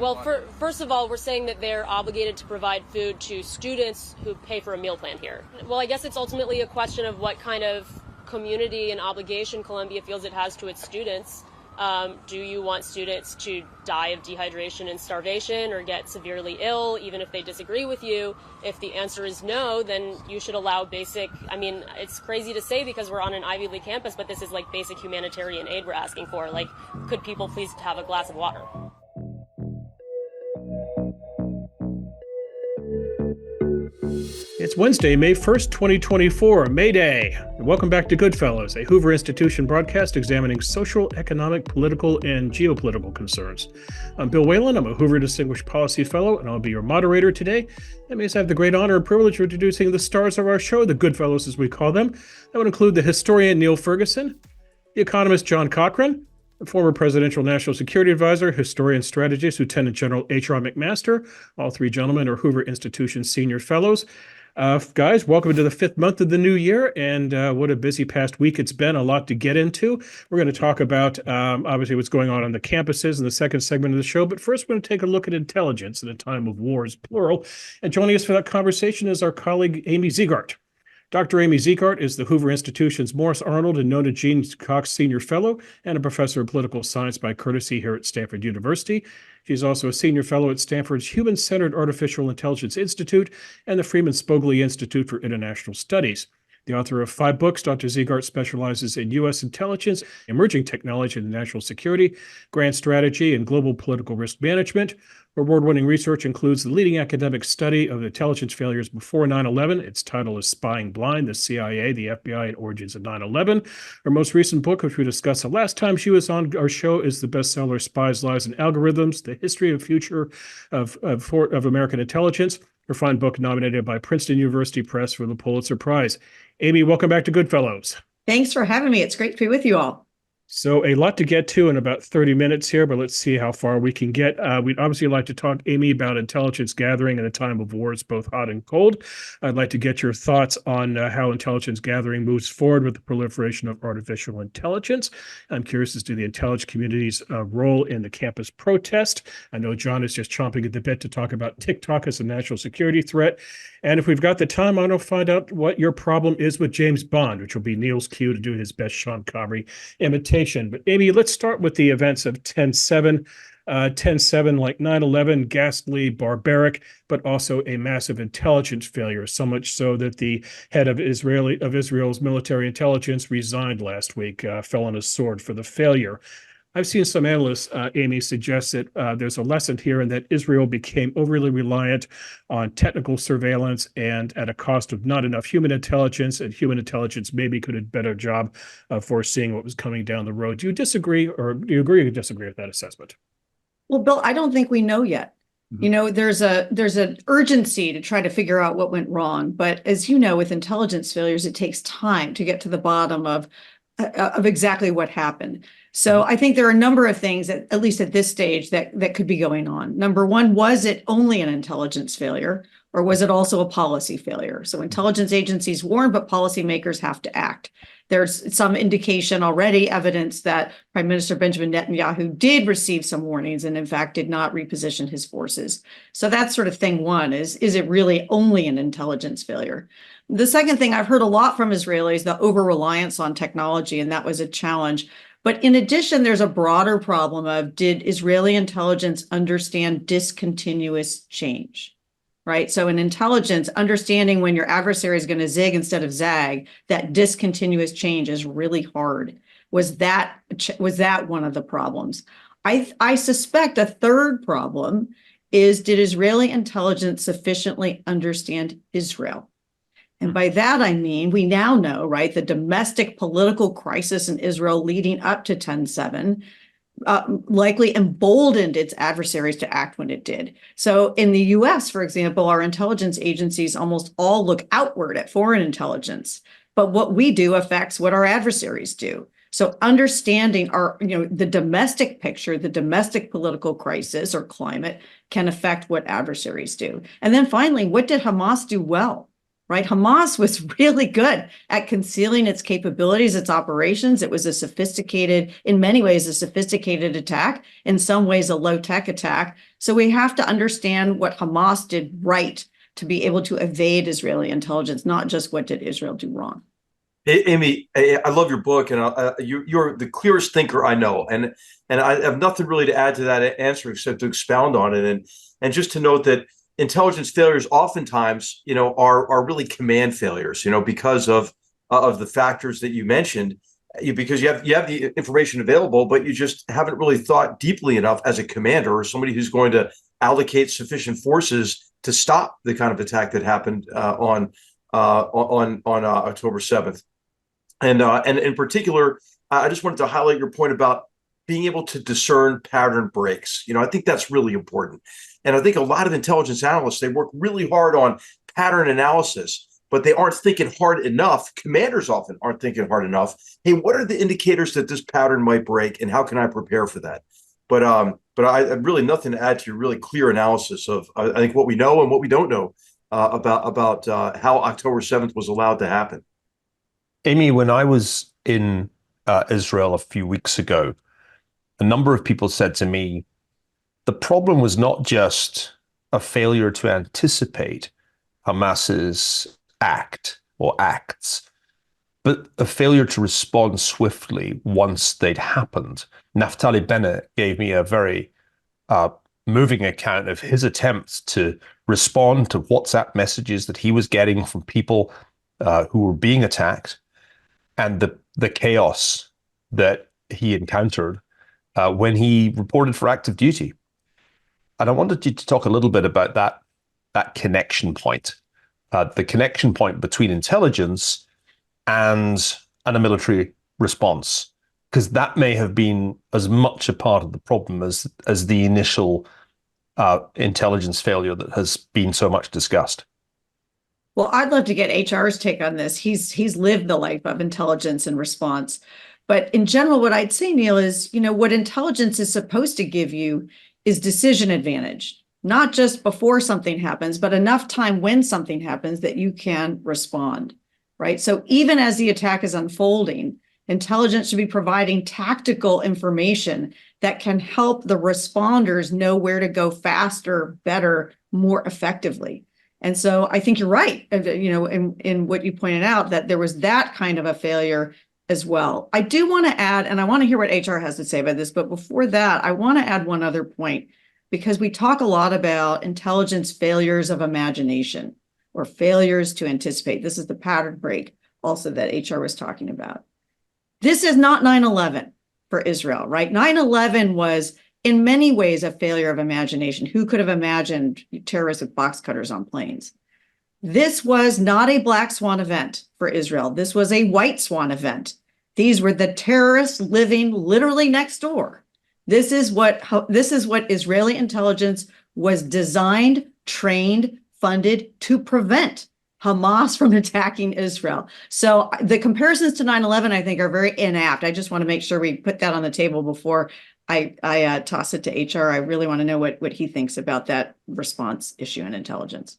Well, first of all, we're saying that they're obligated to provide food to students who pay for a meal plan here. Well, I guess it's ultimately a question of what kind of community and obligation Columbia feels it has to its students. Do you want students to die of dehydration and starvation or get severely ill, even if they disagree with you? If the answer is no, then you should allow it's crazy to say because we're on an Ivy League campus, but this is like basic humanitarian aid we're asking for. Like, could people please have a glass of water? It's Wednesday, May 1st, 2024, May Day. And welcome back to Goodfellows, a Hoover Institution broadcast examining social, economic, political, and geopolitical concerns. I'm Bill Whalen. I'm a Hoover Distinguished Policy Fellow, and I'll be your moderator today. That means I have the great honor and privilege of introducing the stars of our show, the Goodfellows as we call them. That would include the historian Niall Ferguson, the economist John Cochrane, the former presidential national security advisor, historian strategist, Lieutenant General H.R. McMaster. All three gentlemen are Hoover Institution senior fellows. Guys, welcome to the fifth month of the new year, and what a busy past week it's been. A lot to get into. We're going to talk about, obviously, what's going on the campuses in the second segment of the show, but first we're going to take a look at intelligence in a time of wars, plural. And joining us for that conversation is our colleague, Amy Zegart. Dr. Amy Zegart is the Hoover Institution's Morris Arnold and Nona Jean Cox Senior Fellow and a professor of political science by courtesy here at Stanford University. She's also a senior fellow at Stanford's Human-Centered Artificial Intelligence Institute and the Freeman Spogli Institute for International Studies. The author of 5 books, Dr. Zegart specializes in U.S. intelligence, emerging technology and national security, grand strategy, and global political risk management. Her award-winning research includes the leading academic study of intelligence failures before 9/11. Its title is Spying Blind, the CIA, the FBI, and Origins of 9/11. Her most recent book, which we discussed the last time she was on our show, is the bestseller Spies, Lies, and Algorithms, The History and Future of American Intelligence. Her fine book nominated by Princeton University Press for the Pulitzer Prize. Amy, welcome back to Goodfellows. Thanks for having me. It's great to be with you all. So a lot to get to in about 30 minutes here, but let's see how far we can get. We'd obviously like to talk, Amy, about intelligence gathering in a time of wars, both hot and cold. I'd like to get your thoughts on how intelligence gathering moves forward with the proliferation of artificial intelligence. I'm curious as to the intelligence community's role in the campus protest. I know John is just chomping at the bit to talk about TikTok as a national security threat. And if we've got the time, I want to find out what your problem is with James Bond, which will be Neil's cue to do his best Sean Connery imitation. But Amy, let's start with the events of 10/7. 10/7, like 9/11, ghastly, barbaric, but also a massive intelligence failure, so much so that the head of Israel's military intelligence resigned last week, fell on his sword for the failure. I've seen some analysts, Amy, suggest that there's a lesson here in that Israel became overly reliant on technical surveillance and at a cost of not enough human intelligence, and human intelligence maybe could have done a better job of foreseeing what was coming down the road. Do you disagree, or do you agree or disagree with that assessment? Well, Bill, I don't think we know yet. Mm-hmm. You know, there's an urgency to try to figure out what went wrong. But as you know, with intelligence failures, it takes time to get to the bottom of exactly what happened. So I think there are a number of things, at least at this stage, that could be going on. Number one, was it only an intelligence failure, or was it also a policy failure? So intelligence agencies warn, but policymakers have to act. There's some indication already, evidence that Prime Minister Benjamin Netanyahu did receive some warnings and in fact did not reposition his forces. So that's sort of thing one, is it really only an intelligence failure? The second thing, I've heard a lot from Israelis, the over-reliance on technology, and that was a challenge. But in addition, there's a broader problem of, did Israeli intelligence understand discontinuous change, right? So in intelligence, understanding when your adversary is going to zig instead of zag, that discontinuous change is really hard. Was that one of the problems? I suspect a third problem is, did Israeli intelligence sufficiently understand Israel? And by that, I mean, we now know, right, the domestic political crisis in Israel leading up to 10/7 likely emboldened its adversaries to act when it did. So in the US, for example, our intelligence agencies almost all look outward at foreign intelligence. But what we do affects what our adversaries do. So understanding the domestic picture, the domestic political crisis or climate can affect what adversaries do. And then finally, what did Hamas do well? right? Hamas was really good at concealing its capabilities, its operations. It was in many ways, a sophisticated attack, in some ways, a low-tech attack. So we have to understand what Hamas did right to be able to evade Israeli intelligence, not just what did Israel do wrong. Amy, I love your book, and you're the clearest thinker I know, and I have nothing really to add to that answer except to expound on it, and just to note that intelligence failures oftentimes, are really command failures, because of the factors that you mentioned, because you have the information available, but you just haven't really thought deeply enough as a commander or somebody who's going to allocate sufficient forces to stop the kind of attack that happened on October 7th. And in particular, I just wanted to highlight your point about being able to discern pattern breaks. I think that's really important. And I think a lot of intelligence analysts, they work really hard on pattern analysis, but they aren't thinking hard enough. Commanders often aren't thinking hard enough. Hey, what are the indicators that this pattern might break, and how can I prepare for that? But I have really nothing to add to your really clear analysis of, I think, what we know and what we don't know about how October 7th was allowed to happen. Amy, when I was in Israel a few weeks ago, a number of people said to me, the problem was not just a failure to anticipate Hamas's act or acts, but a failure to respond swiftly once they'd happened. Naftali Bennett gave me a very moving account of his attempts to respond to WhatsApp messages that he was getting from people who were being attacked, and the chaos that he encountered when he reported for active duty. And I wanted you to talk a little bit about that connection point, the connection point between intelligence and a military response, because that may have been as much a part of the problem as the initial intelligence failure that has been so much discussed. Well, I'd love to get HR's take on this. He's lived the life of intelligence and response. But in general, what I'd say, Neil, is, what intelligence is supposed to give you is decision advantage, not just before something happens, but enough time when something happens that you can respond, right? So even as the attack is unfolding, intelligence should be providing tactical information that can help the responders know where to go faster, better, more effectively. And so I think you're right, in what you pointed out, that there was that kind of a failure as well. I do want to add, and I want to hear what HR has to say about this, but before that, I want to add one other point, because we talk a lot about intelligence failures of imagination or failures to anticipate. This is the pattern break also that HR was talking about. This is not 9/11 for Israel, right? 9/11 was in many ways a failure of imagination. Who could have imagined terrorists with box cutters on planes? This was not a black swan event for Israel. This was a white swan event. These were the terrorists living literally next door. This is what Israeli intelligence was designed, trained, funded to prevent Hamas from attacking Israel. So the comparisons to 9/11, I think, are very inapt. I just want to make sure we put that on the table before I toss it to HR. I really want to know what he thinks about that response issue in intelligence.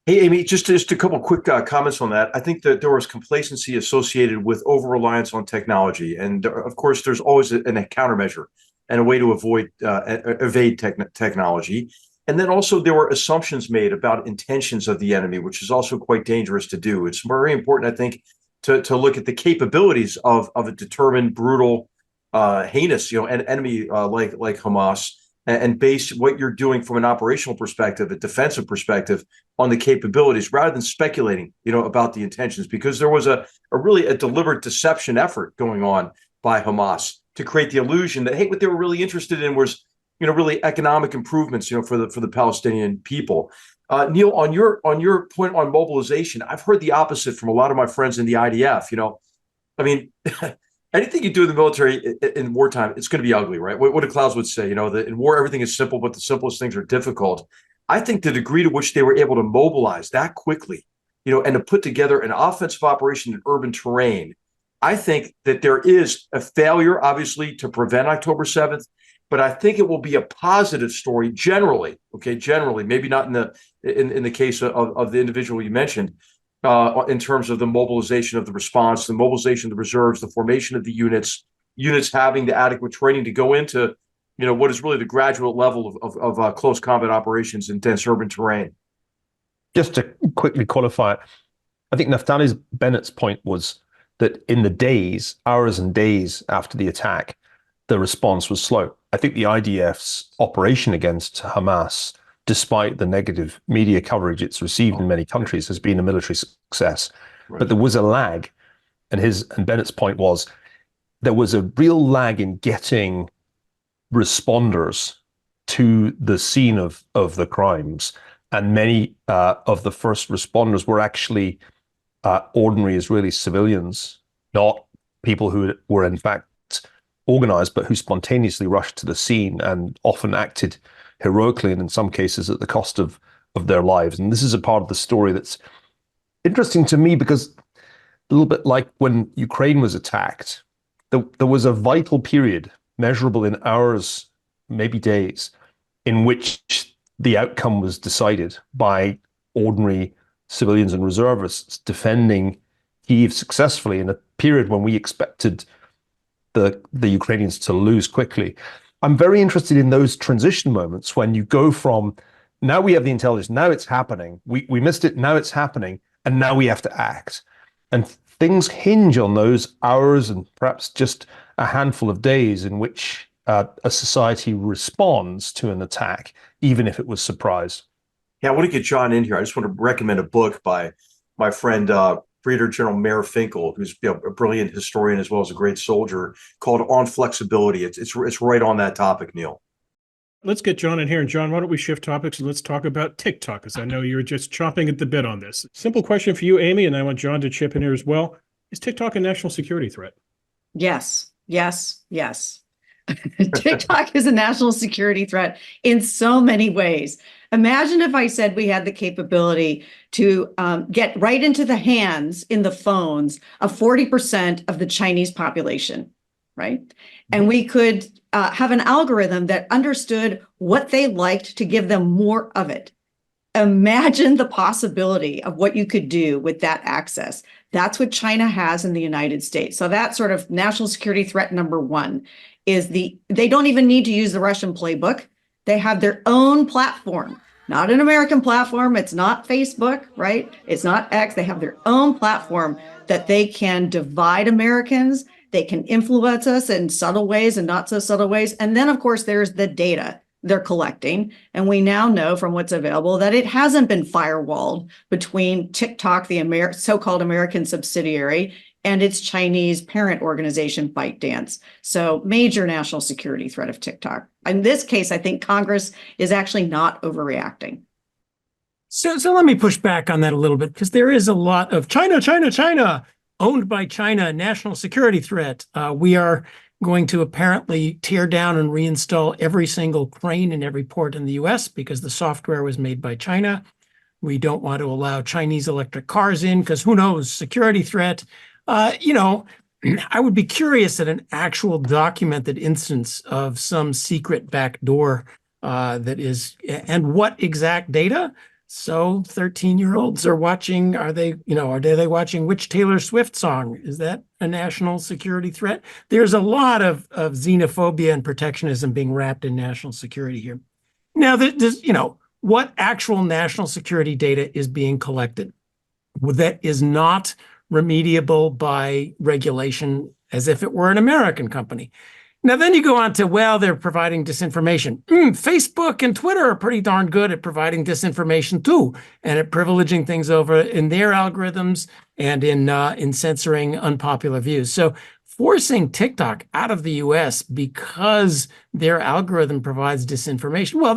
Hey, Amy, just a couple quick comments on that. I think that there was complacency associated with over-reliance on technology. And of course, there's always a countermeasure and a way to evade technology. And then also there were assumptions made about intentions of the enemy, which is also quite dangerous to do. It's very important, I think, to look at the capabilities of a determined, brutal, heinous, an enemy like Hamas, and base what you're doing from an operational perspective, a defensive perspective, on the capabilities rather than speculating, about the intentions, because there was a really deliberate deception effort going on by Hamas to create the illusion that, hey, what they were really interested in was, really economic improvements, for the Palestinian people. Neil, on your point on mobilization, I've heard the opposite from a lot of my friends in the IDF. I mean, anything you do in the military in wartime, it's going to be ugly, right? What do Clausewitz say? That in war, everything is simple, but the simplest things are difficult. I think the degree to which they were able to mobilize that quickly, and to put together an offensive operation in urban terrain, I think that there is a failure, obviously, to prevent October 7th, but I think it will be a positive story generally. Okay, generally, maybe not in the case of the individual you mentioned, in terms of the mobilization of the response, the mobilization of the reserves, the formation of the units having the adequate training to go into, what is really the graduate level of close combat operations in dense urban terrain. Just to quickly qualify it, I think Naftali Bennett's point was that in the hours and days after the attack, the response was slow. I think the IDF's operation against Hamas, despite the negative media coverage it's received in many countries, has been a military success. Right. But there was a lag, and Bennett's point was there was a real lag in getting responders to the scene of the crimes, and many of the first responders were actually ordinary Israeli civilians, not people who were in fact organized, but who spontaneously rushed to the scene and often acted heroically, and in some cases at the cost of their lives. And this is a part of the story that's interesting to me, because a little bit like when Ukraine was attacked, there was a vital period, measurable in hours, maybe days, in which the outcome was decided by ordinary civilians and reservists defending Kyiv successfully in a period when we expected the Ukrainians to lose quickly. I'm very interested in those transition moments when you go from, now we have the intelligence, now it's happening, we missed it, now it's happening, and now we have to act. And things hinge on those hours and perhaps just a handful of days in which a society responds to an attack, even if it was surprise. Yeah, I want to get John in here. I just want to recommend a book by my friend, Brigadier General Mayor Finkel, who's a brilliant historian as well as a great soldier, called On Flexibility. It's right on that topic, Neil. Let's get John in here. And John, why don't we shift topics and let's talk about TikTok, because I know you're just chomping at the bit on this. Simple question for you, Amy, and I want John to chip in here as well. Is TikTok a national security threat? Yes, yes, yes. TikTok is a national security threat in so many ways. Imagine if I said we had the capability to get right into the hands, in the phones of 40% of the Chinese population, right? And we could have an algorithm that understood what they liked to give them more of it. Imagine the possibility of what you could do with that access. That's what China has in the United States. So that's sort of national security threat number one. They don't even need to use the Russian playbook. They have their own platform, not an American platform. It's not Facebook, right? It's not X. They have their own platform that they can divide Americans. They can influence us in subtle ways and not so subtle ways. And then, of course, there's the data they're collecting. And we now know from what's available that it hasn't been firewalled between TikTok, the so-called American subsidiary, and its Chinese parent organization, ByteDance. So major national security threat of TikTok. In this case, I think Congress is actually not overreacting. So let me push back on that a little bit, because there is a lot of China, owned by China, national security threat. We are going to apparently tear down and reinstall every single crane in every port in the US because the software was made by China. We don't want to allow Chinese electric cars in because who knows, security threat. I would be curious at an actual documented instance of some secret backdoor that is, and what exact data. So 13-year-olds are watching, are they watching which Taylor Swift song? Is that a national security threat? There's a lot of xenophobia and protectionism being wrapped in national security here. Now, what actual national security data is being collected that is not remediable by regulation as if it were an American company? Now, then you go on to, well, they're providing disinformation. Facebook and Twitter are pretty darn good at providing disinformation too, and at privileging things over in their algorithms and in censoring unpopular views. So forcing TikTok out of the US because their algorithm provides disinformation, well,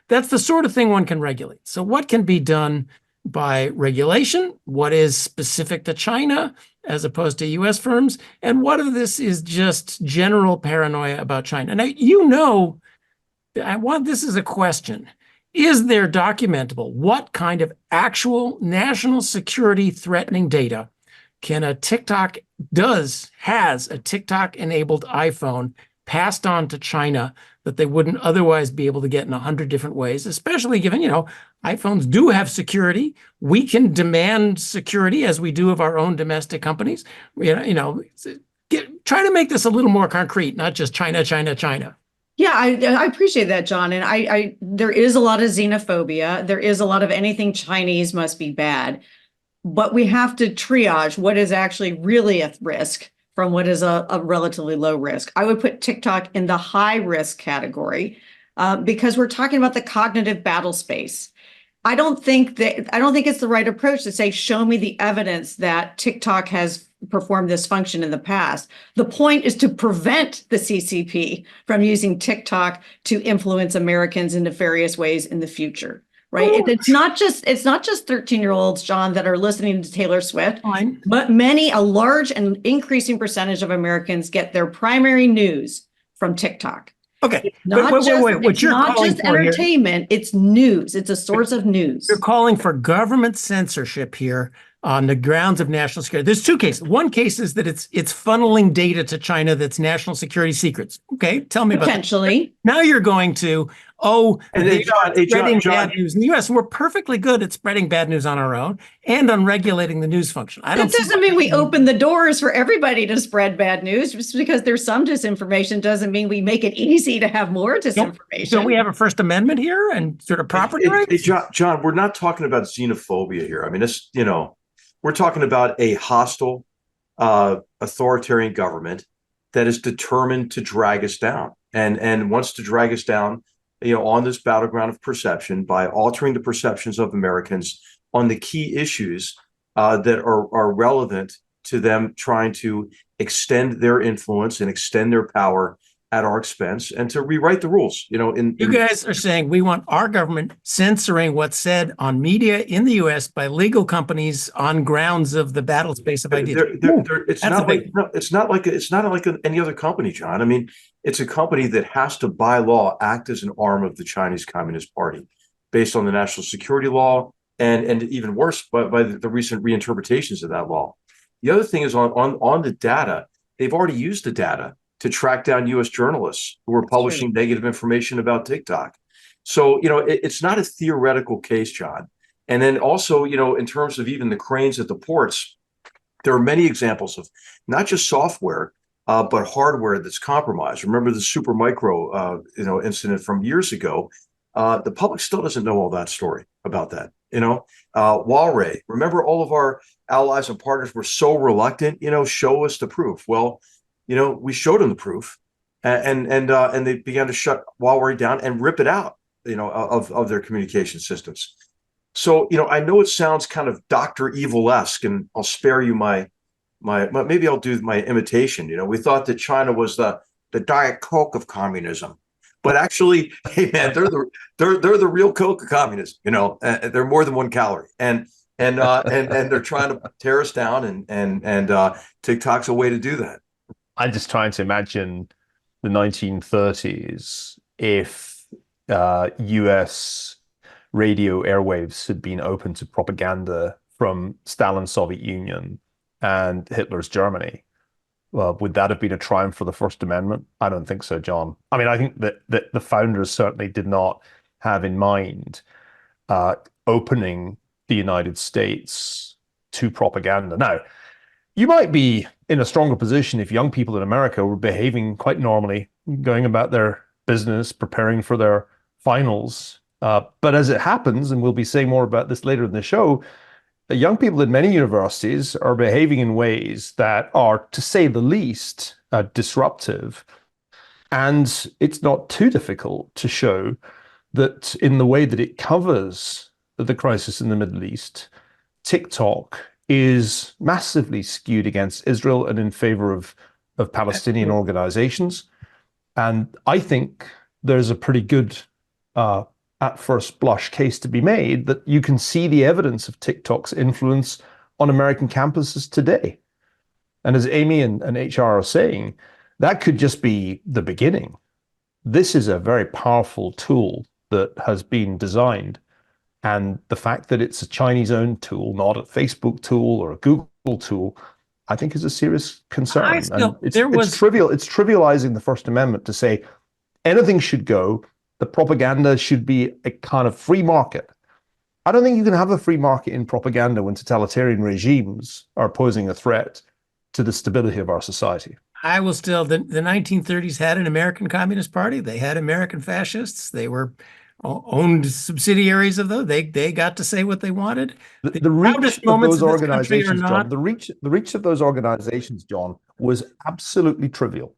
that's the sort of thing one can regulate. So what can be done by regulation? What is specific to China as opposed to US firms? And what of this is just general paranoia about China? Now, this is a question. Is there documentable what kind of actual national security threatening data has a TikTok enabled iPhone passed on to China that they wouldn't otherwise be able to get in 100 different ways, especially given, iPhones do have security. We can demand security as we do of our own domestic companies. Try to make this a little more concrete, not just China, China, China. Yeah, I appreciate that, John. And I there is a lot of xenophobia. There is a lot of anything Chinese must be bad. But we have to triage what is actually really a risk from what is a relatively low risk. I would put TikTok in the high risk category because we're talking about the cognitive battle space. I don't think it's the right approach to say, show me the evidence that TikTok has performed this function in the past. The point is to prevent the CCP from using TikTok to influence Americans in nefarious ways in the future. Right. It's not just 13-year-olds, John, that are listening to Taylor Swift, Fine. but a large and increasing percentage of Americans get their primary news from TikTok. Okay. Not Wait. What it's you're not calling just for here, entertainment, it's news. It's a source of news. you're calling for government censorship here on the grounds of national security. There's two cases. One case is that it's funneling data to China that's national security secrets. Okay, tell me about that. Potentially. Now you're going to, And they are spreading John, bad news in the U.S. We're perfectly good at spreading bad news on our own and on regulating the news function. That doesn't mean we open the doors for everybody to spread bad news. Just because there's some disinformation doesn't mean we make it easy to have more disinformation. So we have a First Amendment here and sort of property rights? John, we're not talking about xenophobia here. I mean, we're talking about a hostile, authoritarian government that is determined to drag us down and wants to drag us down, on this battleground of perception by altering the perceptions of Americans on the key issues that are relevant to them trying to extend their influence and extend their power at our expense and to rewrite the rules. You guys are saying we want our government censoring what's said on media in the U.S. by legal companies on grounds of the battle space of ideas. It's not like any other company, John. I mean, it's a company that has to, by law, act as an arm of the Chinese Communist Party based on the national security law and even worse, by the recent reinterpretations of that law. The other thing is on the data, they've already used the data to track down U.S. journalists who were publishing negative information about TikTok. So, it's not a theoretical case, John. And then also, in terms of even the cranes at the ports, there are many examples of not just software, but hardware that's compromised. Remember the Supermicro, incident from years ago. The public still doesn't know all that story about that. Huawei, remember all of our allies and partners were so reluctant, show us the proof. Well, we showed them the proof, and they began to shut Huawei down and rip it out, of their communication systems. So, I know it sounds kind of Dr. Evil-esque, and I'll spare you my maybe I'll do my imitation. We thought that China was the Diet Coke of communism, but actually, hey man, they're the real Coke of communism. They're more than 1 calorie, and they're trying to tear us down, and TikTok's a way to do that. I'm just trying to imagine the 1930s if US radio airwaves had been open to propaganda from Stalin's Soviet Union and Hitler's Germany. Well, would that have been a triumph for the First Amendment? I don't think so, John. I mean, I think that the founders certainly did not have in mind opening the United States to propaganda. Now, you might be in a stronger position if young people in America were behaving quite normally, going about their business, preparing for their finals. But as it happens, and we'll be saying more about this later in the show, young people in many universities are behaving in ways that are, to say the least, disruptive. And it's not too difficult to show that in the way that it covers the crisis in the Middle East, TikTok is massively skewed against Israel and in favor of Palestinian organizations. And I think there's a pretty good, at first blush, case to be made that you can see the evidence of TikTok's influence on American campuses today. And as Amy and HR are saying, that could just be the beginning. This is a very powerful tool that has been designed. And the fact that it's a Chinese-owned tool, not a Facebook tool or a Google tool, I think is a serious concern. I still- and there was- it's trivial. It's trivializing the First Amendment to say anything should go. The propaganda should be a kind of free market. I don't think you can have a free market in propaganda when totalitarian regimes are posing a threat to the stability of our society. I will still, the 1930s had an American Communist Party. They had American fascists. They were owned subsidiaries of those. They got to say what they wanted. The reach proudest of moments those of this country are organizations, not- John, the reach of those organizations, John, was absolutely trivial.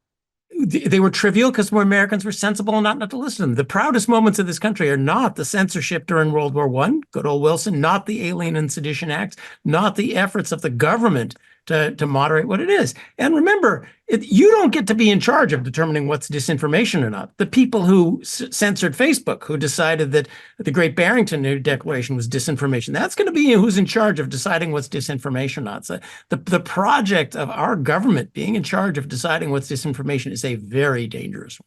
They were trivial because more Americans were sensible and not to listen to them. The proudest moments of this country are not the censorship during World War I, good old Wilson, not the Alien and Sedition Acts, not the efforts of the government to moderate what it is. And remember, you don't get to be in charge of determining what's disinformation or not. The people who censored Facebook, who decided that the Great Barrington Declaration was disinformation, that's going to be who's in charge of deciding what's disinformation or not. So the project of our government being in charge of deciding what's disinformation is a very dangerous one.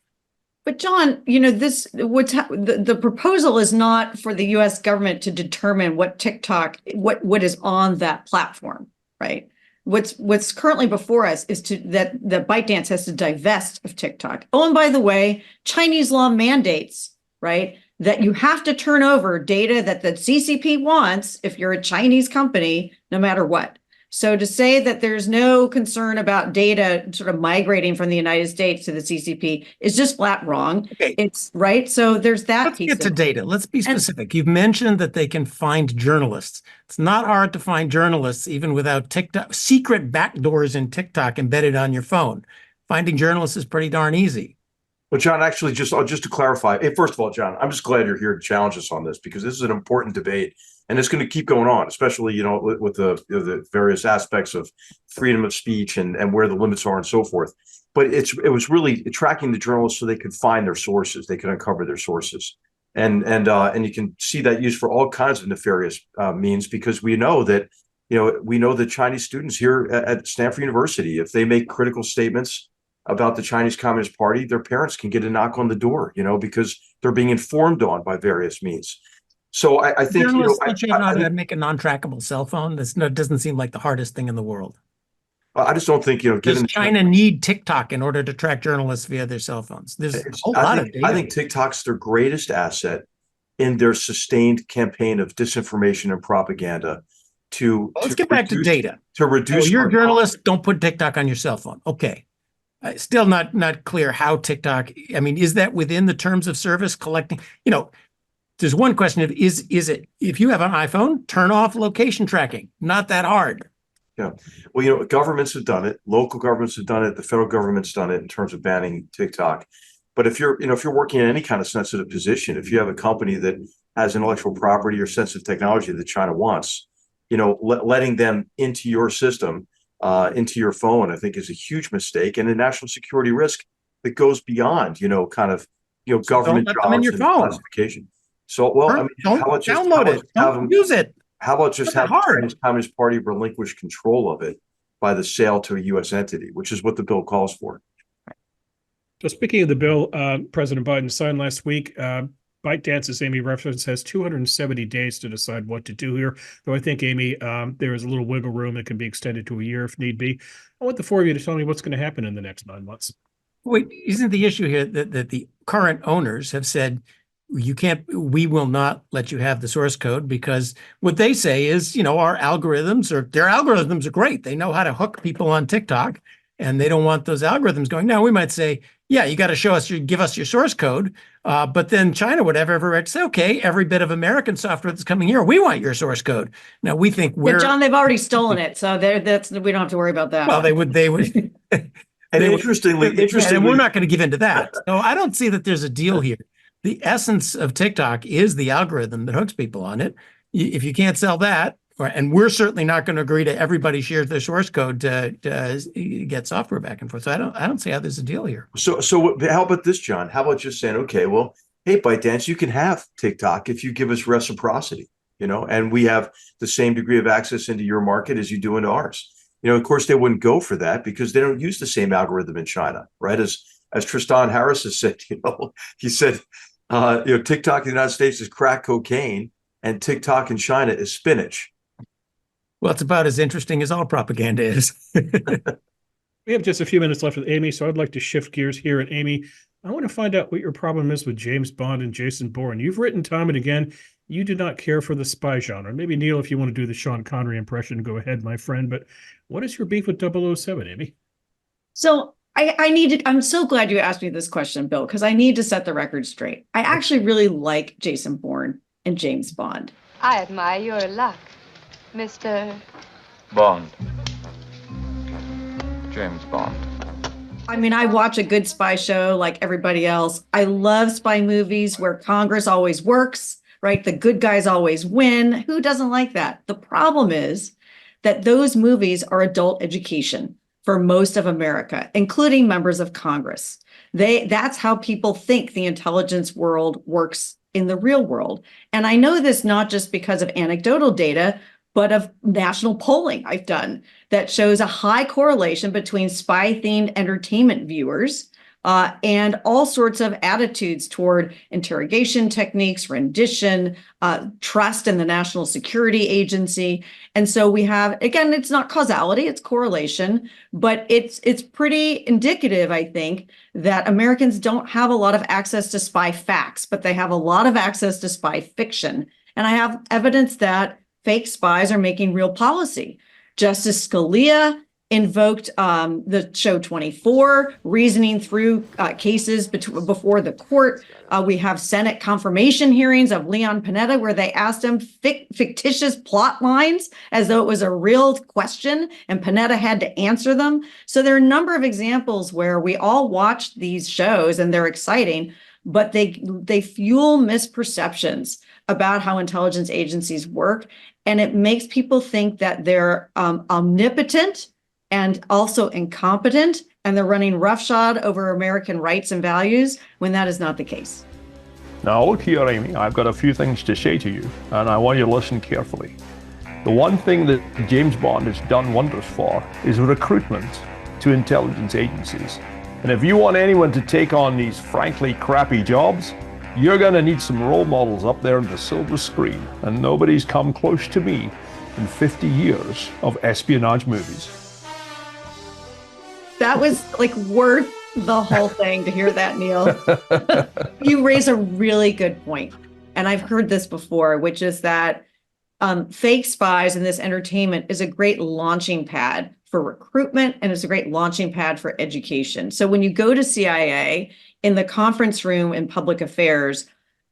But John, the proposal is not for the U.S. government to determine what TikTok, what is on that platform, right? What's currently before us is that ByteDance has to divest of TikTok. Oh, and by the way, Chinese law mandates, right, that you have to turn over data that the CCP wants if you're a Chinese company, no matter what. So to say that there's no concern about data sort of migrating from the United States to the CCP is just flat wrong. Okay. It's right. So there's that Let's piece get to of it. data. Let's be specific. You've mentioned that they can find journalists. It's not hard to find journalists even without TikTok, secret backdoors in TikTok embedded on your phone. Finding journalists is pretty darn easy. Well, John, actually, just to clarify, hey, first of all, John, I'm just glad you're here to challenge us on this because this is an important debate, and it's going to keep going on, especially with the various aspects of freedom of speech and where the limits are and so forth. But it was really tracking the journalists so they could find their sources, they could uncover their sources, and you can see that used for all kinds of nefarious means because we know that Chinese students here at Stanford University, if they make critical statements about the Chinese Communist Party, their parents can get a knock on the door, because they're being informed on by various means. So I think journalists don't know how to make a non-trackable cell phone. That doesn't seem like the hardest thing in the world. I just don't think Does China need TikTok in order to track journalists via their cell phones? There's a whole lot of data. I think TikTok's their greatest asset in their sustained campaign of disinformation and propaganda. Let's get back to data. To reduce. You're a journalist. Don't put TikTok on your cell phone. Okay. Still not clear how TikTok. I mean, is that within the terms of service collecting? There's one question of is it if you have an iPhone, turn off location tracking? Not that hard. Yeah. Well, governments have done it. Local governments have done it. The federal government's done it in terms of banning TikTok. But if you're working in any kind of sensitive position, if you have a company that has intellectual property or sensitive technology that China wants, letting them into your system, into your phone, I think is a huge mistake and a national security risk that goes beyond, government don't let them in jobs your and phone. classification. So, well, Don't download it. Don't use it. How about just Not have the hard. Chinese Communist Party relinquish control of it by the sale to a U.S. entity, which is what the bill calls for. So speaking of the bill, President Biden signed last week. ByteDance, as Amy referenced, has 270 days to decide what to do here. Though I think, Amy, there is a little wiggle room. It can be extended to a year if need be. I want the four of you to tell me what's going to happen in the next 9 months. Wait, isn't the issue here that the current owners have said, we will not let you have the source code because what they say is, their algorithms are great. They know how to hook people on TikTok and they don't want those algorithms going. Now we might say, yeah, you got to give us your source code. But then China would have every right to say, okay, every bit of American software that's coming here, we want your source code. Now we think But John, they've already stolen it. So we don't have to worry about that. Well, they would. And interestingly, and we're not going to give in to that. So I don't see that there's a deal here. The essence of TikTok is the algorithm that hooks people on it. If you can't sell that, and we're certainly not going to agree to everybody shares their source code to get software back and forth. So I don't see how there's a deal here. So how about this, John? How about just saying, okay, well, hey, ByteDance, you can have TikTok if you give us reciprocity, and we have the same degree of access into your market as you do into ours. Of course, they wouldn't go for that because they don't use the same algorithm in China, right? As Tristan Harris has said, he said, TikTok in the United States is crack cocaine and TikTok in China is spinach. Well, it's about as interesting as all propaganda is. We have just a few minutes left with Amy, so I'd like to shift gears here. And Amy, I want to find out what your problem is with James Bond and Jason Bourne. You've written time and again, you do not care for the spy genre. Maybe Neil, if you want to do the Sean Connery impression, go ahead, my friend. But what is your beef with 007, Amy? So I'm so glad you asked me this question, Bill, because I need to set the record straight. I actually really like Jason Bourne and James Bond. I admire your luck, Mr. Bond. James Bond. I mean, I watch a good spy show like everybody else. I love spy movies where Congress always works, right? The good guys always win. Who doesn't like that? The problem is that those movies are adult education for most of America, including members of Congress. That's how people think the intelligence world works in the real world. And I know this not just because of anecdotal data, but of national polling I've done that shows a high correlation between spy-themed entertainment viewers and all sorts of attitudes toward interrogation techniques, rendition, trust in the National Security Agency. And so we have, again, it's not causality, it's correlation, but it's pretty indicative, I think, that Americans don't have a lot of access to spy facts, but they have a lot of access to spy fiction. And I have evidence that fake spies are making real policy. Justice Scalia invoked the show 24, reasoning through cases before the court. We have Senate confirmation hearings of Leon Panetta where they asked him fictitious plot lines as though it was a real question, and Panetta had to answer them. So there are a number of examples where we all watch these shows and they're exciting, but they fuel misperceptions about how intelligence agencies work. And it makes people think that they're omnipotent and also incompetent, and they're running roughshod over American rights and values when that is not the case. Now, look here, Amy, I've got a few things to say to you, and I want you to listen carefully. The one thing that James Bond has done wonders for is recruitment to intelligence agencies. And if you want anyone to take on these frankly crappy jobs, you're going to need some role models up there on the silver screen, and nobody's come close to me in 50 years of espionage movies. That was like worth the whole thing to hear that, Neil. You raise a really good point. And I've heard this before, which is that fake spies in this entertainment is a great launching pad for recruitment, and it's a great launching pad for education. So when you go to CIA, in the conference room in public affairs,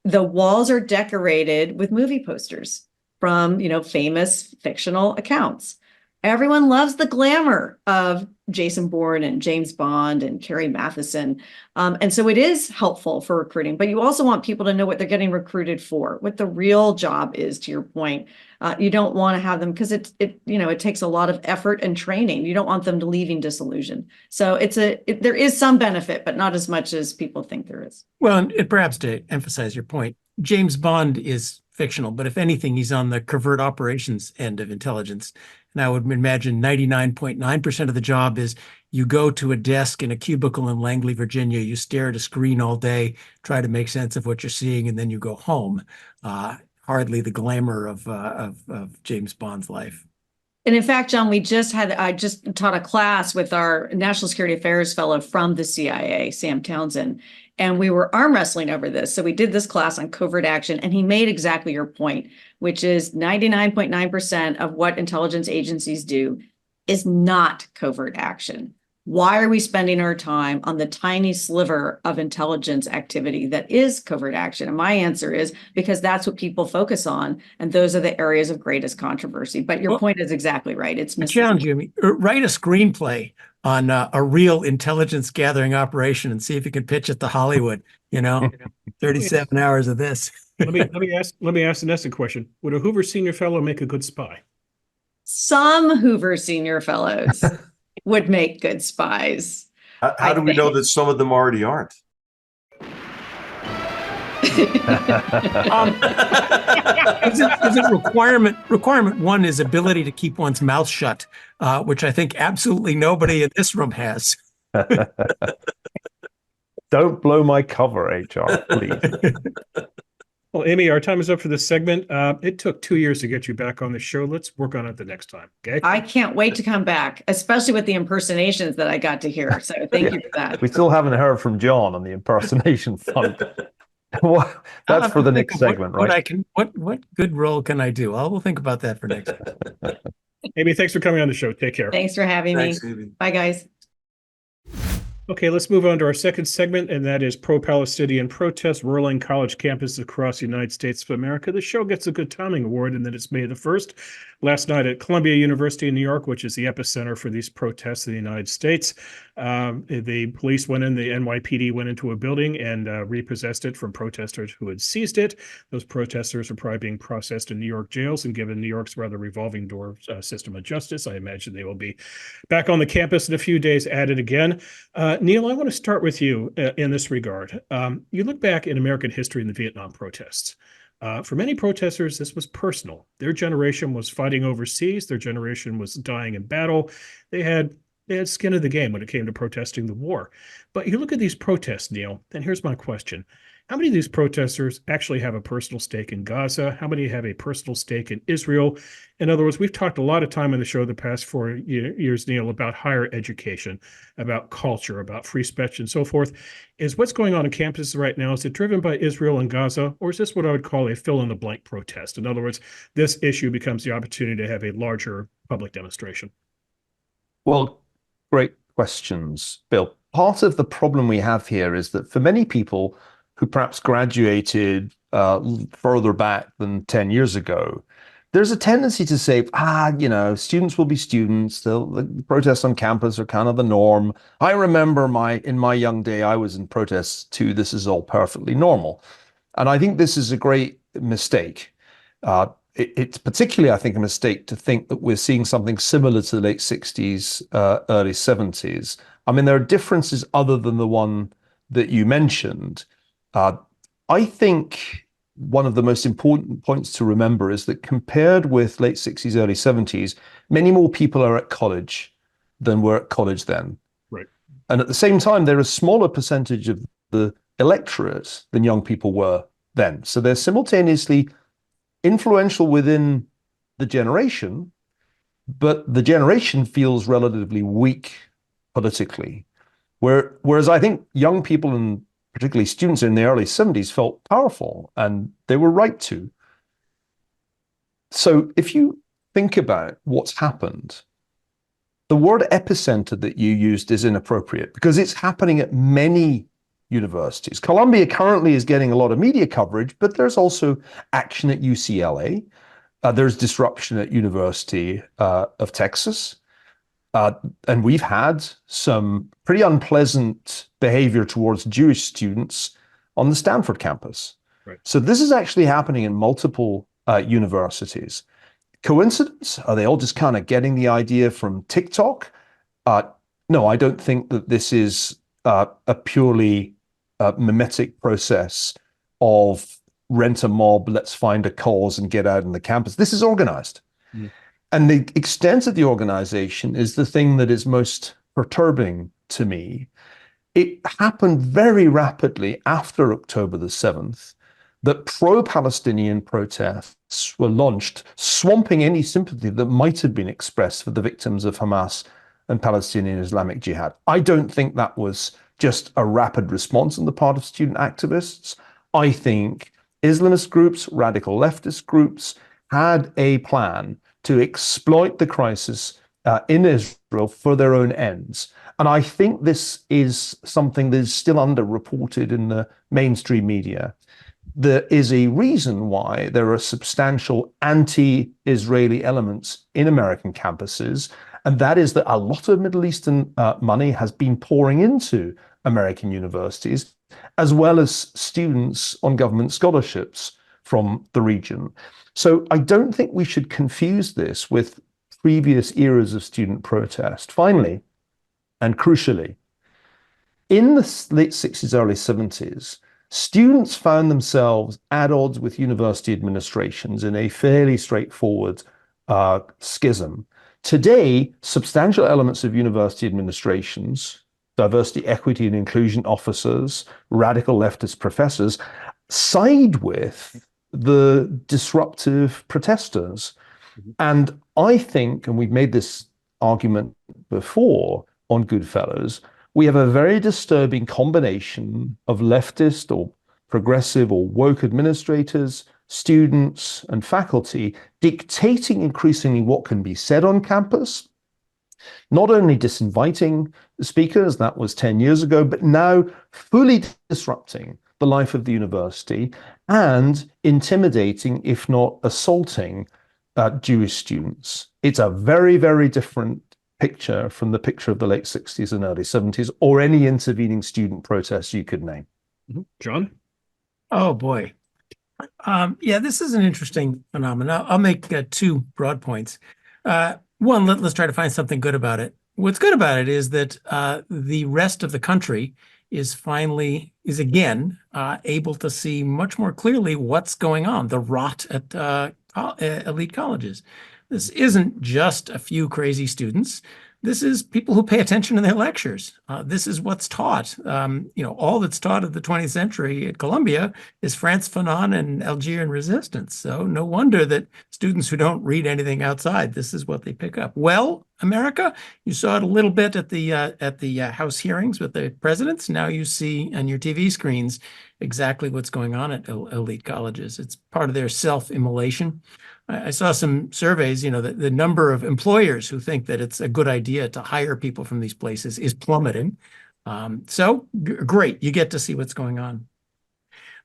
the walls are decorated with movie posters from, famous fictional accounts. Everyone loves the glamour of Jason Bourne and James Bond and Carrie Mathison. And so it is helpful for recruiting, but you also want people to know what they're getting recruited for, what the real job is, to your point. You don't want to have them because it takes a lot of effort and training. You don't want them to leaving disillusioned. So there is some benefit, but not as much as people think there is. Well, and perhaps to emphasize your point, James Bond is fictional, but if anything, he's on the covert operations end of intelligence. And I would imagine 99.9% of the job is you go to a desk in a cubicle in Langley, Virginia, you stare at a screen all day, try to make sense of what you're seeing, and then you go home. Hardly the glamour of James Bond's life. And in fact, John, I just taught a class with our National Security Affairs fellow from the CIA, Sam Townsend, and we were arm wrestling over this. So we did this class on covert action, and he made exactly your point, which is 99.9% of what intelligence agencies do is not covert action. Why are we spending our time on the tiny sliver of intelligence activity that is covert action? And my answer is because that's what people focus on, and those are the areas of greatest controversy. But your point is exactly right. It's I challenge you, write a screenplay on a real intelligence gathering operation and see if you can pitch it to Hollywood. 37 hours of this. let me ask the next question. Would a Hoover Senior Fellow make a good spy? Some Hoover Senior Fellows would make good spies. How do we know that some of them already aren't? Isn't requirement one is ability to keep one's mouth shut, which I think absolutely nobody in this room has. Don't blow my cover, HR, please. Well, Amy, our time is up for this segment. It took 2 years to get you back on the show. Let's work on it the next time. Okay. I can't wait to come back, especially with the impersonations that I got to hear. So thank you for that. We still haven't heard from John on the impersonation front. That's for the next segment, right? What good role can I do? We'll think about that for next time. Amy, thanks for coming on the show. Take care. Thanks for having me. Thanks, Amy. Bye, guys. Okay, let's move on to our second segment, and that is pro-Palestinian protests roiling college campuses across the United States of America. The show gets a Good Timing Award, and then it's May the 1st. Last night at Columbia University in New York, which is the epicenter for these protests in the United States, the police went in, the NYPD went into a building and repossessed it from protesters who had seized it. Those protesters are probably being processed in New York jails, and given New York's rather revolving door system of justice, I imagine they will be back on the campus in a few days at it again. Neil, I want to start with you in this regard. You look back in American history in the Vietnam protests. For many protesters, this was personal. Their generation was fighting overseas. Their generation was dying in battle. They had skin in the game when it came to protesting the war. But you look at these protests, Neil, and here's my question. How many of these protesters actually have a personal stake in Gaza? How many have a personal stake in Israel? In other words, we've talked a lot of time on the show the past 4 years, Neil, about higher education, about culture, about free speech, and so forth. Is what's going on campuses right now, is it driven by Israel and Gaza, or is this what I would call a fill-in-the-blank protest? In other words, this issue becomes the opportunity to have a larger public demonstration. Well, great questions, Bill. Part of the problem we have here is that for many people who perhaps graduated further back than 10 years ago, there's a tendency to say, students will be students. The protests on campus are kind of the norm. I remember in my young day, I was in protests too. This is all perfectly normal. And I think this is a great mistake. It's particularly, I think, a mistake to think that we're seeing something similar to the late 60s, early 70s. I mean, there are differences other than the one that you mentioned. I think one of the most important points to remember is that compared with late 60s, early 70s, many more people are at college than were at college then. Right. And at the same time, they're a smaller percentage of the electorate than young people were then. So they're simultaneously influential within the generation, but the generation feels relatively weak politically. Whereas I think young people, and particularly students in the early 70s, felt powerful, and they were right to. So if you think about what's happened, the word epicenter that you used is inappropriate because it's happening at many universities. Columbia currently is getting a lot of media coverage, but there's also action at UCLA. There's disruption at University of Texas. And we've had some pretty unpleasant behavior towards Jewish students on the Stanford campus. Right. So this is actually happening in multiple universities. Coincidence? Are they all just kind of getting the idea from TikTok? No, I don't think that this is a purely mimetic process of rent a mob, let's find a cause and get out on the campus. This is organized. Mm. And the extent of the organization is the thing that is most perturbing to me. It happened very rapidly after October the 7th that pro-Palestinian protests were launched, swamping any sympathy that might have been expressed for the victims of Hamas and Palestinian Islamic Jihad. I don't think that was just a rapid response on the part of student activists. I think Islamist groups, radical leftist groups had a plan to exploit the crisis in Israel for their own ends. And I think this is something that is still underreported in the mainstream media. There is a reason why there are substantial anti-Israeli elements in American campuses, and that is that a lot of Middle Eastern money has been pouring into American universities, as well as students on government scholarships from the region. So I don't think we should confuse this with previous eras of student protest. Finally, and crucially, in the late 60s, early 70s, students found themselves at odds with university administrations in a fairly straightforward schism. Today, substantial elements of university administrations, diversity, equity, and inclusion officers, radical leftist professors, side with the disruptive protesters. And I think, and we've made this argument before on Goodfellows, we have a very disturbing combination of leftist or progressive or woke administrators, students, and faculty dictating increasingly what can be said on campus, not only disinviting speakers, that was 10 years ago, but now fully disrupting the life of the university and intimidating, if not assaulting, Jewish students. It's a very, very different picture from the picture of the late 60s and early 70s, or any intervening student protests you could name. John? Oh boy. Yeah, this is an interesting phenomenon. I'll make two broad points. One, let's try to find something good about it. What's good about it is that the rest of the country is again able to see much more clearly what's going on, the rot at elite colleges. This isn't just a few crazy students. This is people who pay attention to their lectures. This is what's taught. All that's taught of the 20th century at Columbia is Frantz Fanon and Algerian resistance. So no wonder that students who don't read anything outside, this is what they pick up. Well, America, you saw it a little bit at the House hearings with the presidents. Now you see on your TV screens exactly what's going on at elite colleges. It's part of their self-immolation. I saw some surveys, the number of employers who think that it's a good idea to hire people from these places is plummeting. So great, you get to see what's going on.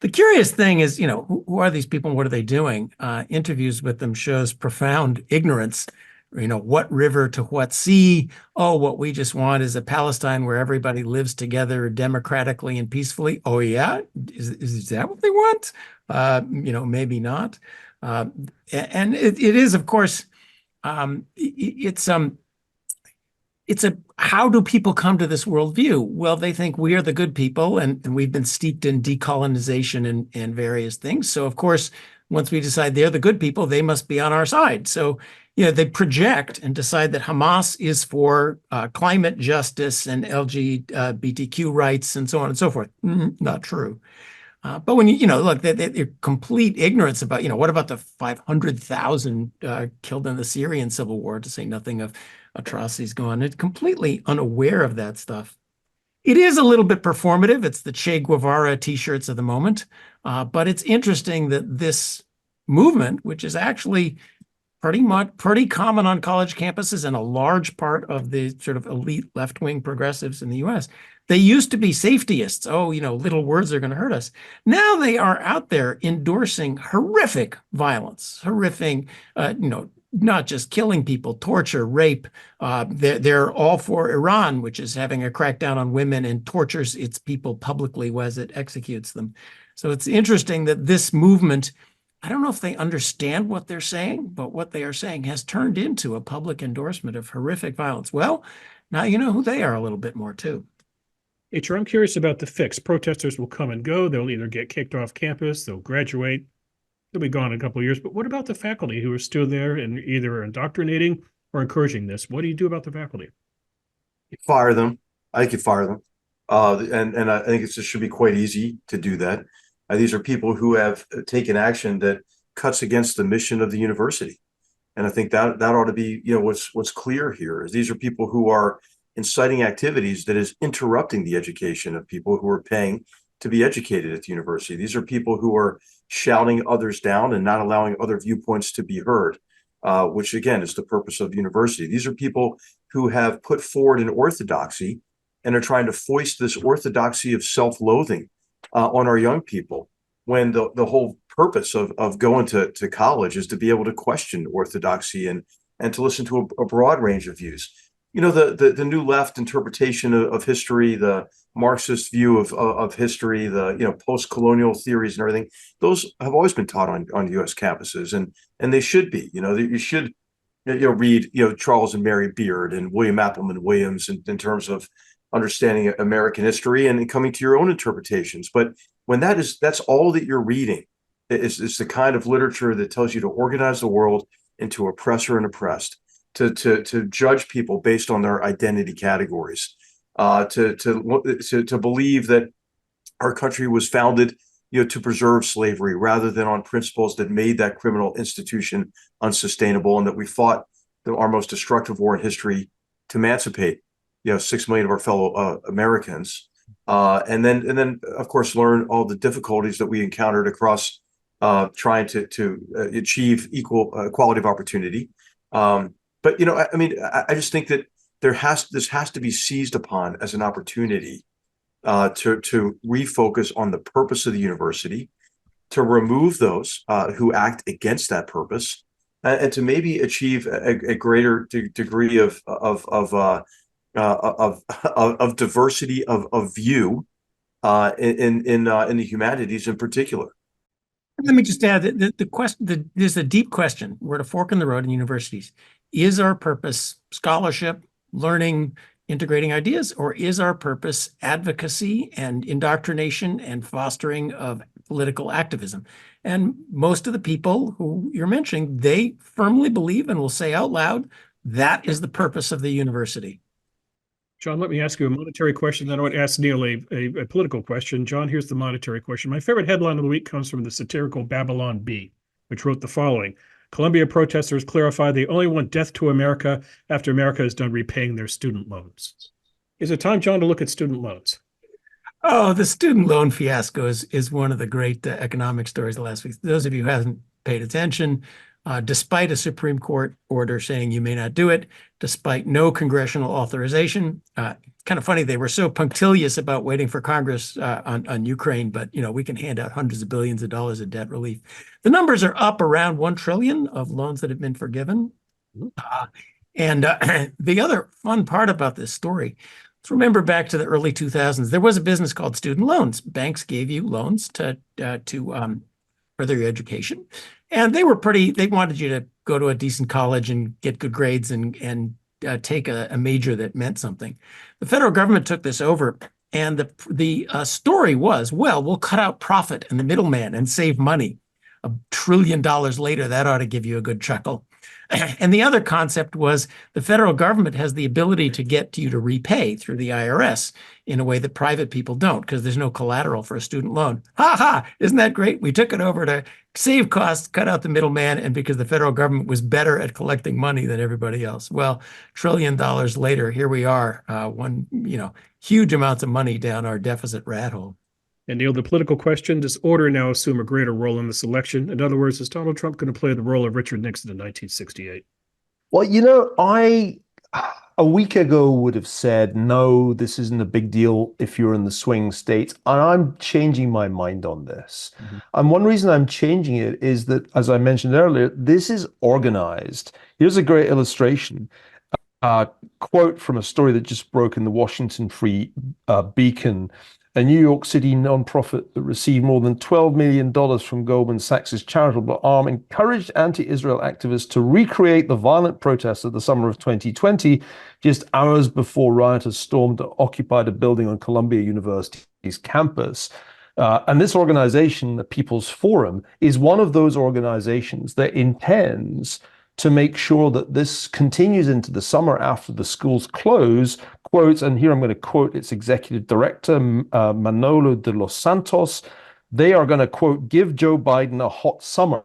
The curious thing is, who are these people and what are they doing? Interviews with them shows profound ignorance. What river to what sea? Oh, what we just want is a Palestine where everybody lives together democratically and peacefully. Oh, yeah? Is that what they want? Maybe not. And it is, of course, it's a how do people come to this worldview? Well, they think we are the good people, and we've been steeped in decolonization and various things. So, of course, once we decide they're the good people, they must be on our side. So, they project and decide that Hamas is for climate justice and LGBTQ rights and so on and so forth. Not true. But when look, they're complete ignorance about, what about the 500,000 killed in the Syrian civil war, to say nothing of atrocities going on. They're completely unaware of that stuff. It is a little bit performative. It's the Che Guevara t-shirts of the moment. But it's interesting that this movement, which is actually pretty common on college campuses and a large part of the sort of elite left-wing progressives in the US, they used to be safetyists. Oh, little words are going to hurt us. Now they are out there endorsing horrific violence, horrific, not just killing people, torture, rape. They're all for Iran, which is having a crackdown on women and tortures its people publicly as it executes them. So it's interesting that this movement, I don't know if they understand what they're saying, but what they are saying has turned into a public endorsement of horrific violence. Well, now you know who they are a little bit more too. HR, I'm curious about the fix. Protesters will come and go. They'll either get kicked off campus, they'll graduate, they'll be gone in a couple of years. But what about the faculty who are still there and either indoctrinating or encouraging this? What do you do about the faculty? Fire them. I think you fire them. And I think it should be quite easy to do that. These are people who have taken action that cuts against the mission of the university. And I think that ought to be, what's clear here is these are people who are inciting activities that is interrupting the education of people who are paying to be educated at the university. These are people who are shouting others down and not allowing other viewpoints to be heard, which again is the purpose of the university. These are people who have put forward an orthodoxy and are trying to foist this orthodoxy of self-loathing on our young people, when the whole purpose of going to college is to be able to question orthodoxy and to listen to a broad range of views. The new left interpretation of history, the Marxist view of history, the post-colonial theories and everything, those have always been taught on U.S. campuses, and they should be. You should read Charles and Mary Beard and William Appleman Williams in terms of understanding American history and coming to your own interpretations. But when that's all that you're reading, is the kind of literature that tells you to organize the world into oppressor and oppressed, to judge people based on their identity categories, to believe that our country was founded, to preserve slavery rather than on principles that made that criminal institution unsustainable, and that we fought our most destructive war in history to emancipate, 6 million of our fellow Americans, and then of course learn all the difficulties that we encountered across trying to achieve equality of opportunity. But I just think that this has to be seized upon as an opportunity to refocus on the purpose of the university, to remove those who act against that purpose, and to maybe achieve a greater degree of diversity of view in the humanities in particular. Let me just add that the question, there's a deep question. We're at a fork in the road in universities. Is our purpose scholarship, learning, integrating ideas, or is our purpose advocacy and indoctrination and fostering of political activism? And most of the people who you're mentioning, they firmly believe and will say out loud, that is the purpose of the university. John, let me ask you a monetary question. Then I want to ask Neil a political question. John, here's the monetary question. My favorite headline of the week comes from the satirical Babylon Bee, which wrote the following: Columbia protesters clarify they only want death to America after America is done repaying their student loans. Is it time, John, to look at student loans? Oh, the student loan fiasco is one of the great economic stories of the last week. Those of you who haven't paid attention, despite a Supreme Court order saying you may not do it, despite no congressional authorization. Kind of funny, they were so punctilious about waiting for Congress on Ukraine, but we can hand out hundreds of billions of dollars of debt relief. The numbers are up around 1 trillion of loans that have been forgiven. And the other fun part about this story, let's remember back to the early 2000s, there was a business called student loans. Banks gave you loans to further your education. And they wanted you to go to a decent college and get good grades and take a major that meant something. The federal government took this over, and the story was, well, we'll cut out profit and the middleman and save money. $1 trillion later, that ought to give you a good chuckle. And the other concept was the federal government has the ability to get you to repay through the IRS in a way that private people don't, because there's no collateral for a student loan. Ha ha! Isn't that great? We took it over to save costs, cut out the middleman, and because the federal government was better at collecting money than everybody else. Well, $1 trillion later, here we are, huge amounts of money down our deficit rat hole. And Neil, the political question, does order now assume a greater role in this election? In other words, is Donald Trump going to play the role of Richard Nixon in 1968? Well, I a week ago would have said, no, this isn't a big deal if you're in the swing states. And I'm changing my mind on this. Mm-hmm. And one reason I'm changing it is that, as I mentioned earlier, this is organized. Here's a great illustration. Quote from a story that just broke in the Washington Free Beacon. A New York City nonprofit that received more than $12 million from Goldman Sachs' charitable arm encouraged anti-Israel activists to recreate the violent protests of the summer of 2020, just hours before rioters stormed and occupied a building on Columbia University's campus. And this organization, the People's Forum, is one of those organizations that intends to make sure that this continues into the summer after the schools close. Quotes, and here I'm going to quote its executive director, Manolo de los Santos. They are going to, quote, give Joe Biden a hot summer.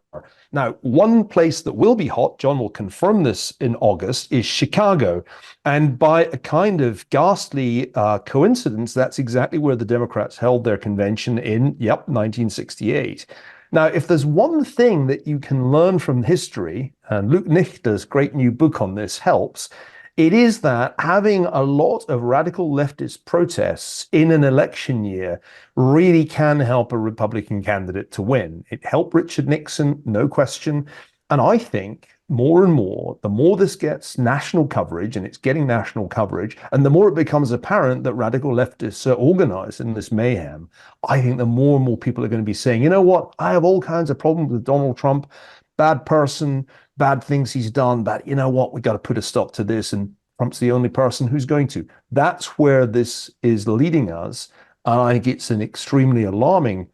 Now, one place that will be hot, John will confirm this in August, is Chicago. And by a kind of ghastly coincidence, that's exactly where the Democrats held their convention in, 1968. Now, if there's one thing that you can learn from history, and Luke Nichter's great new book on this helps, it is that having a lot of radical leftist protests in an election year really can help a Republican candidate to win. It helped Richard Nixon, no question. And I think more and more, the more this gets national coverage, and it's getting national coverage, and the more it becomes apparent that radical leftists are organized in this mayhem, I think the more and more people are going to be saying, you know what, I have all kinds of problems with Donald Trump, bad person, bad things he's done, but you know what, we got to put a stop to this, and Trump's the only person who's going to. That's where this is leading us. I think it's an extremely alarming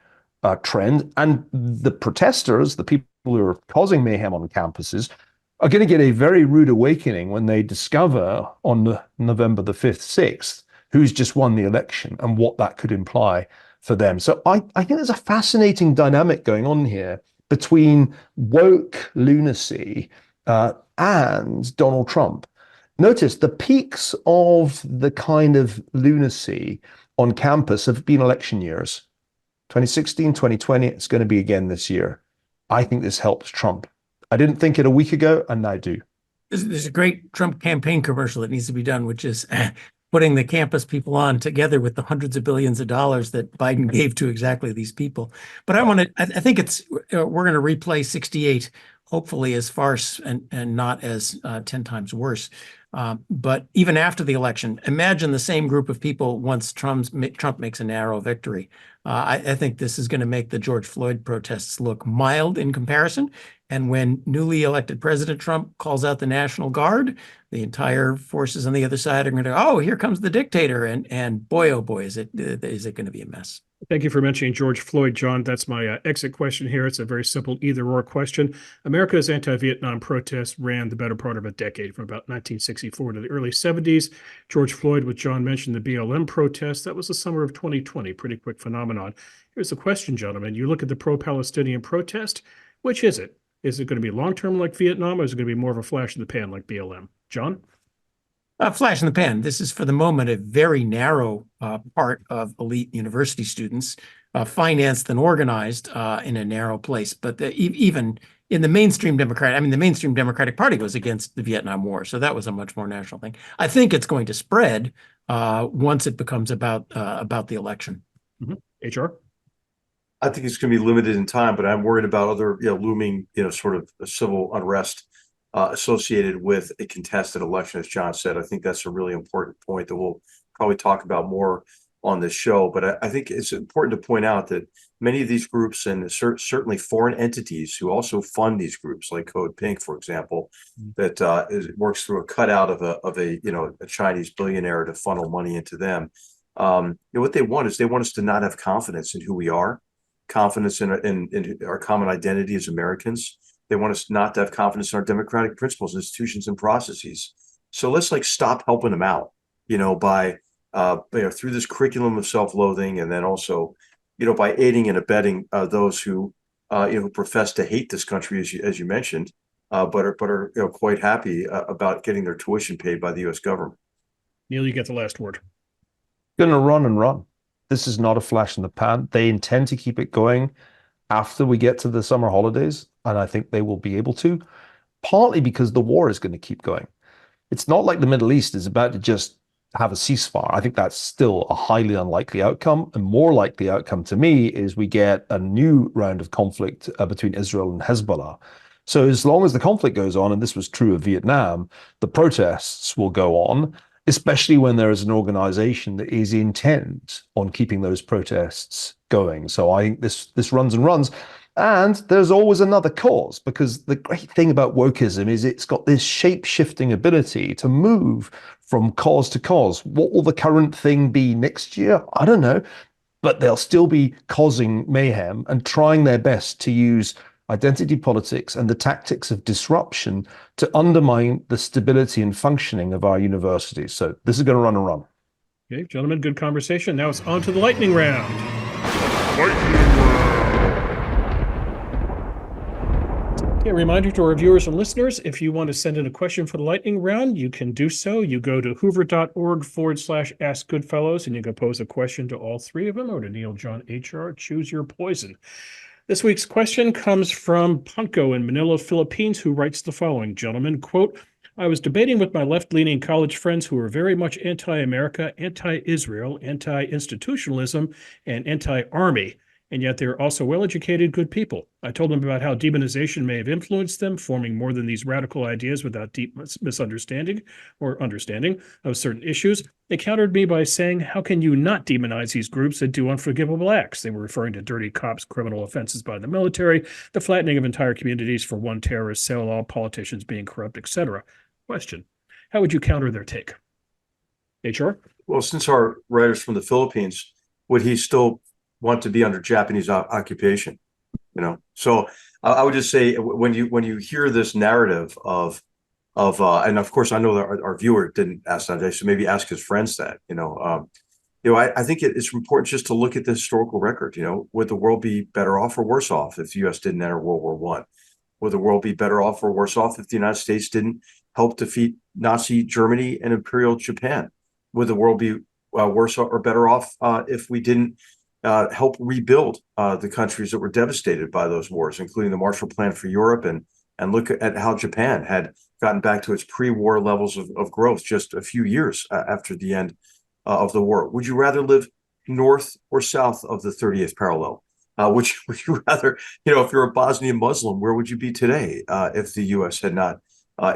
trend, and the protesters, the people who are causing mayhem on campuses, are going to get a very rude awakening when they discover on November the 5th, 6th, who's just won the election and what that could imply for them. So I think there's a fascinating dynamic going on here between woke lunacy and Donald Trump. Notice the peaks of the kind of lunacy on campus have been election years. 2016, 2020, it's going to be again this year. I think this helps Trump. I didn't think it a week ago, and I do. There's a great Trump campaign commercial that needs to be done, which is putting the campus people on together with the hundreds of billions of dollars that Biden gave to exactly these people. But I think we're going to replay 68, hopefully as farce and not as 10 times worse. But even after the election, imagine the same group of people once Trump makes a narrow victory. I think this is going to make the George Floyd protests look mild in comparison. And when newly elected President Trump calls out the National Guard, the entire forces on the other side are going to, oh, here comes the dictator. And boy, oh boy, is it going to be a mess. Thank you for mentioning George Floyd, John. That's my exit question here. It's a very simple either-or question. America's anti-Vietnam protests ran the better part of a decade, from about 1964 to the early 70s. George Floyd, which John mentioned, the BLM protests, that was the summer of 2020, pretty quick phenomenon. Here's the question, gentlemen. You look at the pro-Palestinian protest, which is it? Is it going to be long-term like Vietnam, or is it going to be more of a flash in the pan like BLM? John? Flash in the pan. This is, for the moment, a very narrow part of elite university students, financed and organized in a narrow place. But even in the mainstream the mainstream Democratic Party was against the Vietnam War, so that was a much more national thing. I think it's going to spread once it becomes about the election. Mm-hmm. HR? I think it's going to be limited in time, but I'm worried about other, looming, sort of civil unrest associated with a contested election, as John said. I think that's a really important point that we'll probably talk about more on this show. But I think it's important to point out that many of these groups, and certainly foreign entities who also fund these groups, like Code Pink, for example, that works through a cutout of a Chinese billionaire to funnel money into them. What they want us to not have confidence in who we are, confidence in our common identity as Americans. They want us not to have confidence in our democratic principles, institutions, and processes. So let's stop helping them out, by through this curriculum of self-loathing, and then also, by aiding and abetting those who profess to hate this country, as you mentioned, but are quite happy about getting their tuition paid by the U.S. government. Neil, you get the last word. Going to run and run. This is not a flash in the pan. They intend to keep it going after we get to the summer holidays, and I think they will be able to, partly because the war is going to keep going. It's not like the Middle East is about to just have a ceasefire. I think that's still a highly unlikely outcome. A more likely outcome to me is we get a new round of conflict between Israel and Hezbollah. So as long as the conflict goes on, and this was true of Vietnam, the protests will go on, especially when there is an organization that is intent on keeping those protests going. So I think this runs and runs. And there's always another cause, because the great thing about wokeism is it's got this shape-shifting ability to move from cause to cause. What will the current thing be next year? I don't know. But they'll still be causing mayhem and trying their best to use identity politics and the tactics of disruption to undermine the stability and functioning of our universities. So this is going to run and run. Okay, gentlemen, good conversation. Now it's on to the lightning round. Okay, a reminder to our viewers and listeners, if you want to send in a question for the lightning round, you can do so. You go to hoover.org/askgoodfellows, and you can pose a question to all three of them, or to Neil, John, HR. Choose your poison. This week's question comes from Panko in Manila, Philippines, who writes the following, gentlemen, quote, I was debating with my left-leaning college friends who are very much anti-America, anti-Israel, anti-institutionalism, and anti-army, and yet they're also well-educated, good people. I told them about how demonization may have influenced them, forming more than these radical ideas without deep misunderstanding or understanding of certain issues. They countered me by saying, how can you not demonize these groups that do unforgivable acts? They were referring to dirty cops, criminal offenses by the military, the flattening of entire communities for one terrorist cell, all politicians being corrupt, etc. Question, how would you counter their take? HR? Well, since our writer's from the Philippines, would he still want to be under Japanese occupation? So I would just say, when you hear this narrative of and of course I know that our viewer didn't ask that, so maybe ask his friends that, I think it's important just to look at the historical record. Would the world be better off or worse off if the U.S. didn't enter World War One? Would the world be better off or worse off if the United States didn't help defeat Nazi Germany and Imperial Japan? Would the world be worse or better off if we didn't help rebuild the countries that were devastated by those wars, including the Marshall Plan for Europe, and look at how Japan had gotten back to its pre-war levels of growth just a few years after the end of the war? Would you rather live north or south of the 30th parallel? Would you rather, if you're a Bosnian Muslim, where would you be today if the U.S. had not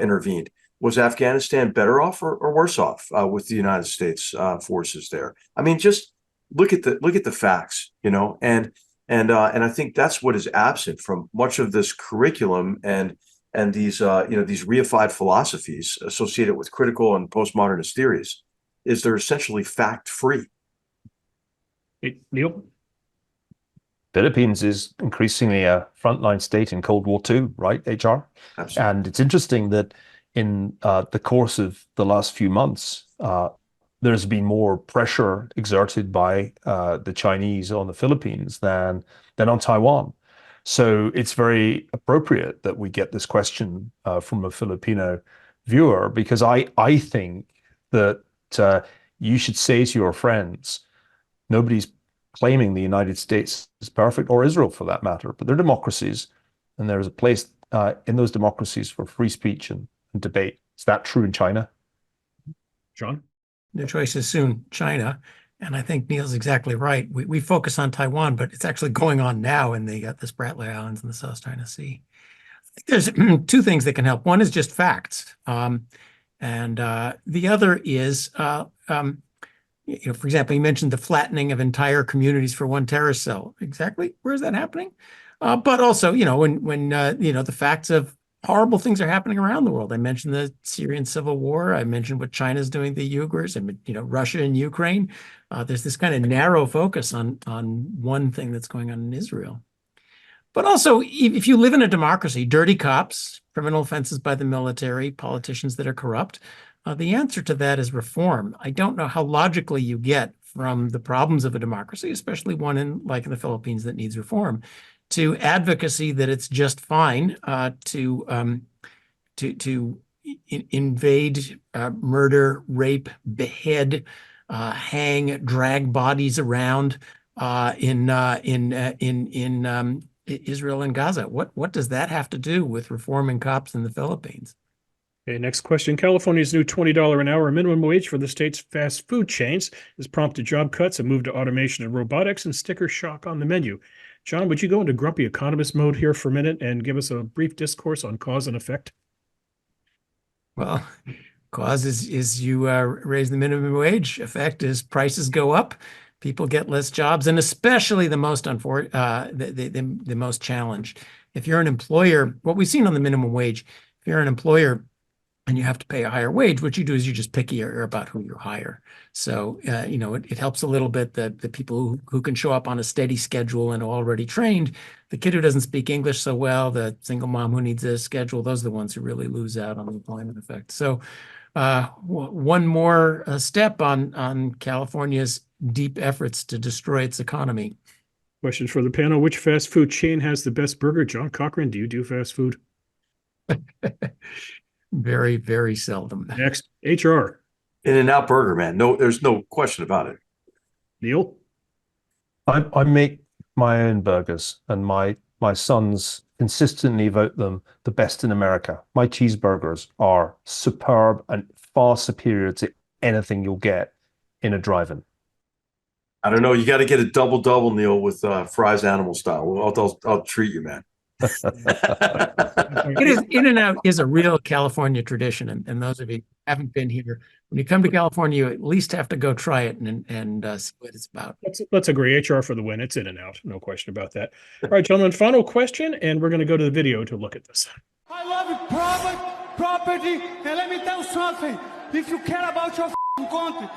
intervened? Was Afghanistan better off or worse off with the United States forces there? I mean, just look at the facts, and I think that's what is absent from much of this curriculum and these these reified philosophies associated with critical and postmodernist theories. Is they're essentially fact-free. Hey, Neil? Philippines is increasingly a frontline state in Cold War II, right, HR? Absolutely. And it's interesting that in the course of the last few months, there's been more pressure exerted by the Chinese on the Philippines than on Taiwan. So it's very appropriate that we get this question from a Filipino viewer, because I think that you should say to your friends, nobody's claiming the United States is perfect, or Israel for that matter, but they're democracies, and there's a place in those democracies for free speech and debate. Is that true in China? John? No choice is soon China. And I think Neil's exactly right. We focus on Taiwan, but it's actually going on now, and they got the Spratly Islands in the South China Sea. I think there's two things that can help. One is just facts. And the other is, for example, you mentioned the flattening of entire communities for one terrorist cell. Exactly. Where is that happening? But also, when the facts of horrible things are happening around the world. I mentioned the Syrian civil war. I mentioned what China's doing to the Uyghurs, and Russia and Ukraine. There's this kind of narrow focus on one thing that's going on in Israel. But also, if you live in a democracy, dirty cops, criminal offenses by the military, politicians that are corrupt, the answer to that is reform. I don't know how logically you get from the problems of a democracy, especially one like in the Philippines that needs reform, to advocacy that it's just fine to invade, murder, rape, behead, hang, drag bodies around in Israel and Gaza. What does that have to do with reforming cops in the Philippines? Okay, next question. California's new $20 an hour minimum wage for the state's fast food chains has prompted job cuts, a move to automation and robotics, and sticker shock on the menu. John, would you go into grumpy economist mode here for a minute and give us a brief discourse on cause and effect? Well, cause is you raise the minimum wage. Effect is prices go up, people get less jobs, and especially the most the most challenged. If you're an employer, what we've seen on the minimum wage, if you're an employer and you have to pay a higher wage, what you do is you just pickier about who you hire. So, it helps a little bit that the people who can show up on a steady schedule and are already trained. The kid who doesn't speak English so well, the single mom who needs a schedule, those are the ones who really lose out on the employment effect. So one more step on California's deep efforts to destroy its economy. Question for the panel. Which fast food chain has the best burger? John Cochran, do you do fast food? Very, very seldom. Next, HR. In-N-Out Burger, man. No, there's no question about it. Neil? I make my own burgers, and my sons consistently vote them the best in America. My cheeseburgers are superb and far superior to anything you'll get in a drive-in. I don't know. You got to get a double, Neil, with fries animal style. Well, I'll treat you, man. It is In-N-Out is a real California tradition, and those of you who haven't been here, when you come to California, you at least have to go try it and see what it's about. Let's agree. HR for the win. It's In-N-Out. No question about that. All right, gentlemen, final question, and we're going to go to the video to look at this. I love property, and let me tell you something. If you care about your country,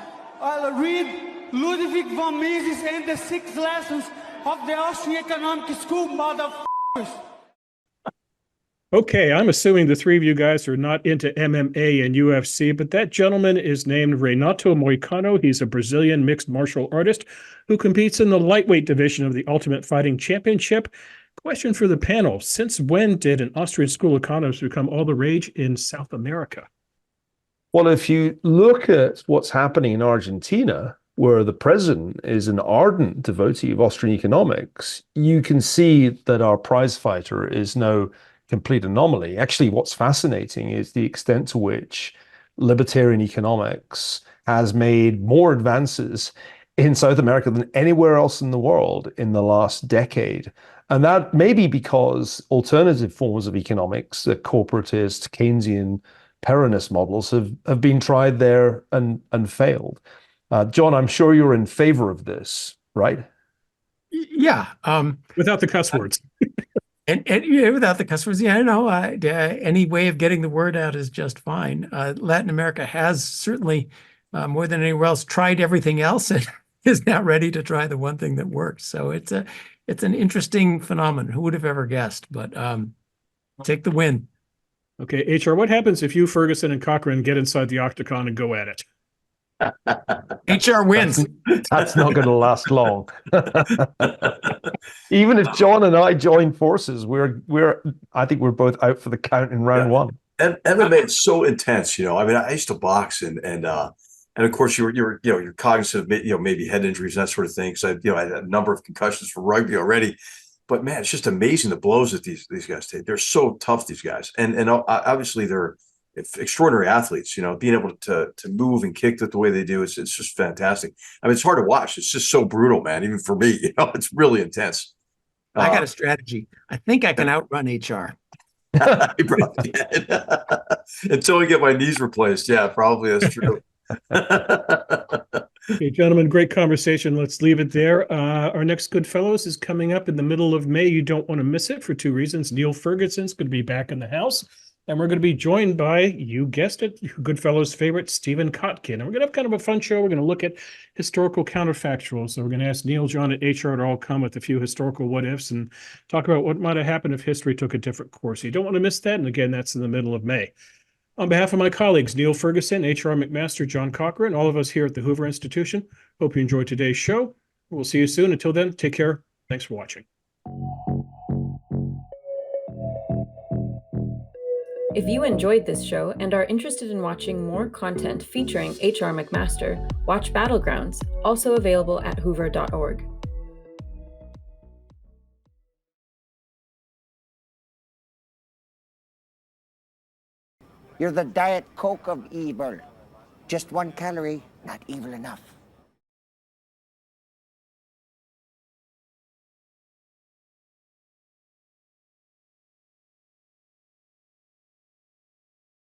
read Ludwig von Mises and the 6 lessons of the Austrian Economic School, motherfuckers. Okay, I'm assuming the three of you guys are not into MMA and UFC, but that gentleman is named Renato Moicano. He's a Brazilian mixed martial artist who competes in the lightweight division of the Ultimate Fighting Championship. Question for the panel. Since when did an Austrian school of economics become all the rage in South America? Well, if you look at what's happening in Argentina, where the president is an ardent devotee of Austrian economics, you can see that our prize fighter is no complete anomaly. Actually, what's fascinating is the extent to which libertarian economics has made more advances in South America than anywhere else in the world in the last decade. And that may be because alternative forms of economics, the corporatist, Keynesian, Peronist models have been tried there and failed. John, I'm sure you're in favor of this, right? Yeah. Without the cuss words. And yeah, without the customers, yeah, no, any way of getting the word out is just fine. Latin America has certainly, more than anywhere else, tried everything else and is now ready to try the one thing that works. So it's an interesting phenomenon. Who would have ever guessed? But take the win. Okay, HR, what happens if you, Ferguson, and Cochran get inside the octagon and go at it? HR wins. That's not going to last long. Even if John and I join forces, I think we're both out for the count in round one. And MMA is so intense, you know. I mean, I used to box and of course you're cognizant of maybe head injuries, that sort of thing. Because I had a number of concussions from rugby already. But man, it's just amazing the blows that these guys take. They're so tough, these guys, and obviously they're extraordinary athletes. You know, being able to move and kick the way they do, it's just fantastic. I mean, it's hard to watch. It's just so brutal, man. Even for me, you know, it's really intense. I got a strategy. I think I can outrun HR. You probably can. Until we get my knees replaced. Yeah, probably that's true. Okay, gentlemen, great conversation. Let's leave it there. Our next Goodfellows is coming up in the middle of May. You don't want to miss it for two reasons. Neil Ferguson's going to be back in the house, and we're going to be joined by, you guessed it, Goodfellows' favorite, Stephen Kotkin. And we're going to have kind of a fun show. We're going to look at historical counterfactuals. So we're going to ask Neil, John, and HR to all come with a few historical what-ifs and talk about what might have happened if history took a different course. You don't want to miss that. And again, that's in the middle of May. On behalf of my colleagues, Neil Ferguson, H.R. McMaster, John Cochran, all of us here at the Hoover Institution, hope you enjoyed today's show. We'll see you soon. Until then, take care. Thanks for watching. If you enjoyed this show and are interested in watching more content featuring H.R. McMaster, watch Battlegrounds, also available at hoover.org. You're the Diet Coke of evil. Just 1 calorie, not evil enough.